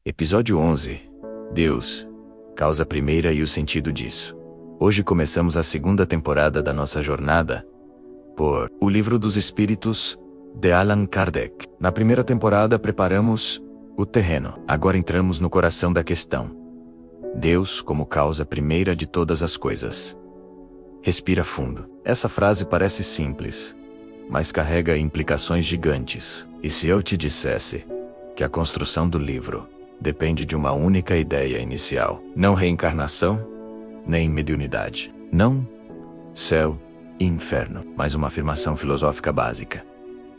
Episódio 11. Deus, causa primeira e o sentido disso. Hoje começamos a segunda temporada da nossa jornada por O Livro dos Espíritos, de Allan Kardec. Na primeira temporada preparamos o terreno. Agora entramos no coração da questão. Deus como causa primeira de todas as coisas. Respira fundo. Essa frase parece simples, mas carrega implicações gigantes. E se eu te dissesse que a construção do livro depende de uma única ideia inicial, não reencarnação, nem mediunidade, não céu e inferno, mas uma afirmação filosófica básica.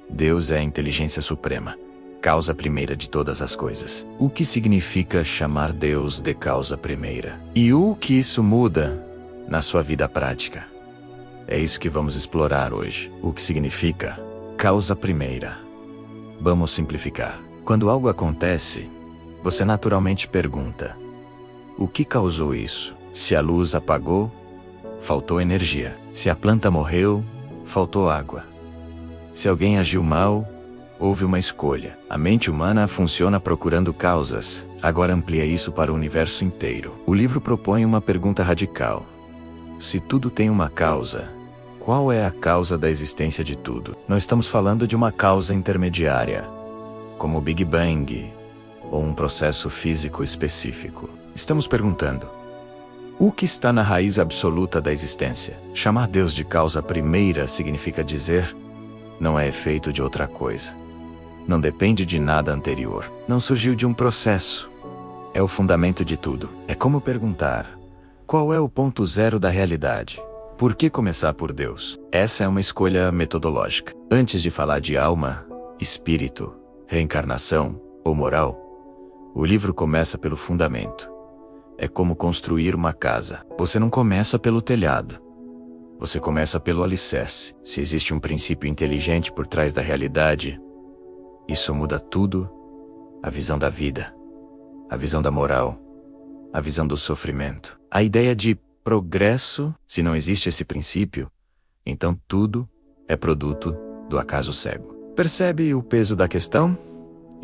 Deus é a inteligência suprema, causa primeira de todas as coisas. O que significa chamar Deus de causa primeira? E o que isso muda na sua vida prática? É isso que vamos explorar hoje. O que significa causa primeira? Vamos simplificar. Quando algo acontece, você naturalmente pergunta: o que causou isso? Se a luz apagou, faltou energia. Se a planta morreu, faltou água. Se alguém agiu mal, houve uma escolha. A mente humana funciona procurando causas. Agora amplia isso para o universo inteiro. O livro propõe uma pergunta radical. Se tudo tem uma causa, qual é a causa da existência de tudo? Não estamos falando de uma causa intermediária, como o Big Bang, ou um processo físico específico. Estamos perguntando: o que está na raiz absoluta da existência? Chamar Deus de causa primeira significa dizer: não é efeito de outra coisa. Não depende de nada anterior. Não surgiu de um processo. É o fundamento de tudo. É como perguntar: qual é o ponto zero da realidade? Por que começar por Deus? Essa é uma escolha metodológica. Antes de falar de alma, espírito, reencarnação ou moral, o livro começa pelo fundamento. É como construir uma casa. Você não começa pelo telhado. Você começa pelo alicerce. Se existe um princípio inteligente por trás da realidade, isso muda tudo: a visão da vida, a visão da moral, a visão do sofrimento. A ideia de progresso, se não existe esse princípio, então tudo é produto do acaso cego. Percebe o peso da questão?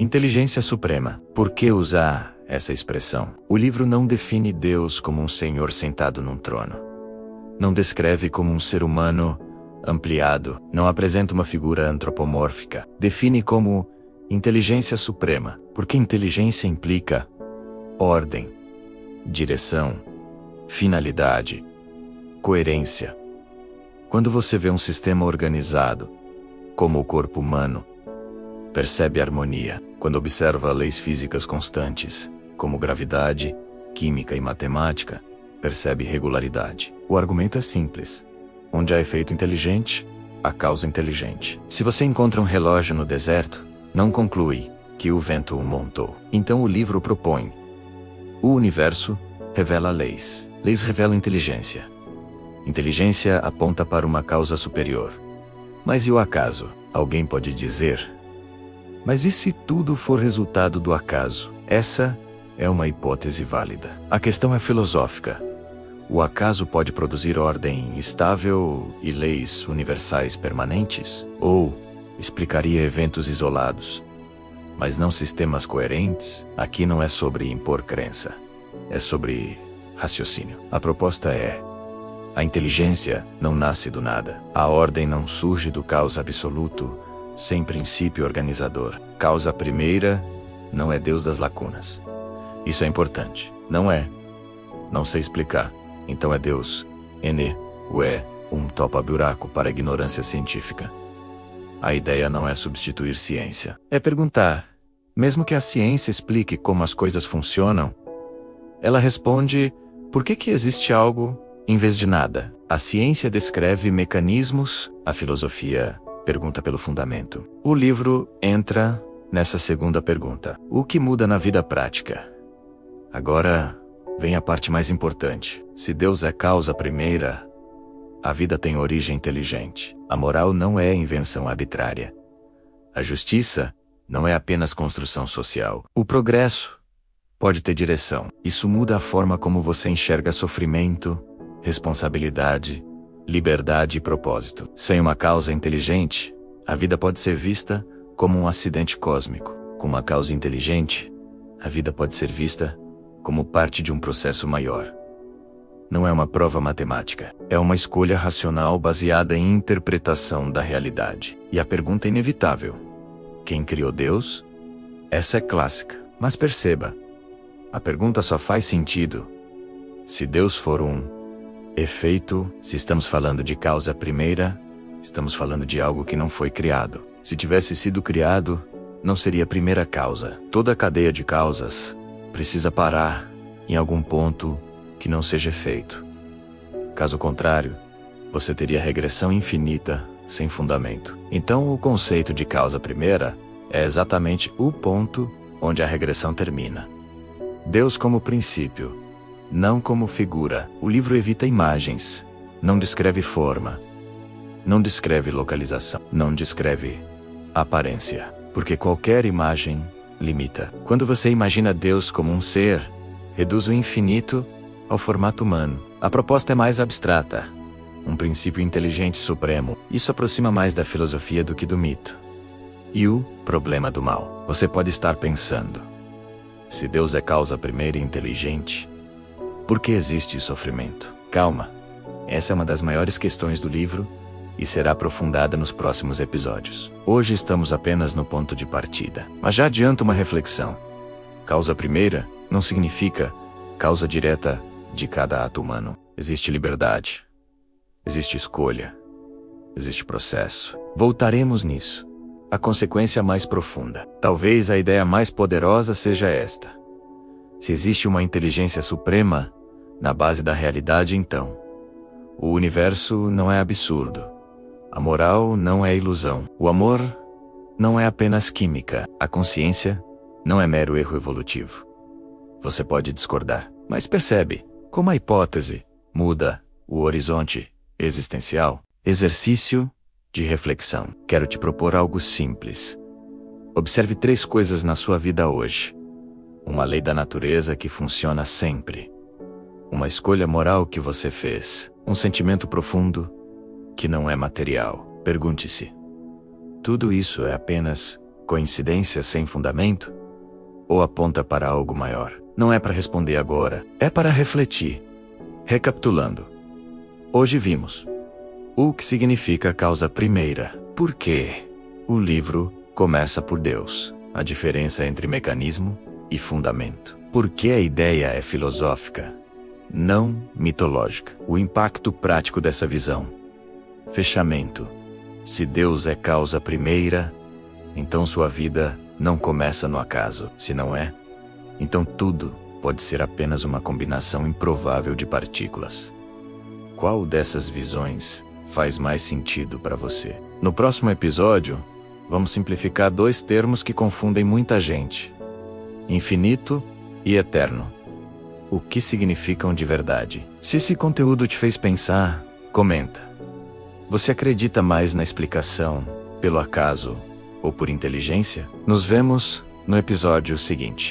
Inteligência suprema. Por que usar essa expressão? O livro não define Deus como um senhor sentado num trono. Não descreve como um ser humano ampliado. Não apresenta uma figura antropomórfica. Define como inteligência suprema, porque inteligência implica ordem, direção, finalidade, coerência. Quando você vê um sistema organizado, como o corpo humano, percebe harmonia. Quando observa leis físicas constantes, como gravidade, química e matemática, percebe regularidade. O argumento é simples. Onde há efeito inteligente, há causa inteligente. Se você encontra um relógio no deserto, não conclui que o vento o montou. Então o livro propõe: o universo revela leis. Leis revelam inteligência. Inteligência aponta para uma causa superior. Mas e o acaso? Alguém pode dizer: mas e se tudo for resultado do acaso? Essa é uma hipótese válida. A questão é filosófica. O acaso pode produzir ordem estável e leis universais permanentes? Ou explicaria eventos isolados, mas não sistemas coerentes? Aqui não é sobre impor crença. É sobre raciocínio. A proposta é: a inteligência não nasce do nada. A ordem não surge do caos absoluto, sem princípio organizador. Causa primeira não é Deus das lacunas. Isso é importante. Não é. Não sei explicar. Então é Deus, um topa-buraco para a ignorância científica. A ideia não é substituir ciência. É perguntar: mesmo que a ciência explique como as coisas funcionam, ela responde: por que existe algo em vez de nada? A ciência descreve mecanismos, a filosofia pergunta pelo fundamento. O livro entra nessa segunda pergunta: o que muda na vida prática? Agora vem a parte mais importante. Se Deus é causa primeira, a vida tem origem inteligente. A moral não é invenção arbitrária. A justiça não é apenas construção social. O progresso pode ter direção. Isso muda a forma como você enxerga sofrimento, responsabilidade, liberdade e propósito. Sem uma causa inteligente, a vida pode ser vista como um acidente cósmico. Com uma causa inteligente, a vida pode ser vista como parte de um processo maior. Não é uma prova matemática, é uma escolha racional baseada em interpretação da realidade. E a pergunta é inevitável: quem criou Deus? Essa é clássica, mas perceba, a pergunta só faz sentido se Deus for um efeito. Se estamos falando de causa primeira, estamos falando de algo que não foi criado. Se tivesse sido criado, não seria a primeira causa. Toda a cadeia de causas precisa parar em algum ponto que não seja efeito. Caso contrário, você teria regressão infinita sem fundamento. Então, o conceito de causa primeira é exatamente o ponto onde a regressão termina. Deus como princípio, não como figura. O livro evita imagens, não descreve forma, não descreve localização, não descreve aparência, porque qualquer imagem limita. Quando você imagina Deus como um ser, reduz o infinito ao formato humano. A proposta é mais abstrata, um princípio inteligente supremo. Isso aproxima mais da filosofia do que do mito. E o problema do mal. Você pode estar pensando: se Deus é causa primeira e inteligente, por que existe sofrimento? Calma, essa é uma das maiores questões do livro e será aprofundada nos próximos episódios. Hoje estamos apenas no ponto de partida, mas já adianto uma reflexão. Causa primeira não significa causa direta de cada ato humano. Existe liberdade, existe escolha, existe processo. Voltaremos nisso. A consequência mais profunda. Talvez a ideia mais poderosa seja esta: se existe uma inteligência suprema na base da realidade, então o universo não é absurdo. A moral não é ilusão. O amor não é apenas química. A consciência não é mero erro evolutivo. Você pode discordar, mas percebe como a hipótese muda o horizonte existencial. Exercício de reflexão. Quero te propor algo simples. Observe 3 coisas na sua vida hoje. Uma lei da natureza que funciona sempre. Uma escolha moral que você fez. Um sentimento profundo que não é material. Pergunte-se: tudo isso é apenas coincidência sem fundamento? Ou aponta para algo maior? Não é para responder agora, é para refletir. Recapitulando, hoje vimos o que significa causa primeira. Por quê? O livro começa por Deus. A diferença entre mecanismo e fundamento. Por que a ideia é filosófica, não mitológica? O impacto prático dessa visão. Fechamento. Se Deus é causa primeira, então sua vida não começa no acaso. Se não é, então tudo pode ser apenas uma combinação improvável de partículas. Qual dessas visões faz mais sentido para você? No próximo episódio, vamos simplificar 2 termos que confundem muita gente: infinito e eterno. O que significam de verdade? Se esse conteúdo te fez pensar, comenta. Você acredita mais na explicação pelo acaso ou por inteligência? Nos vemos no episódio seguinte.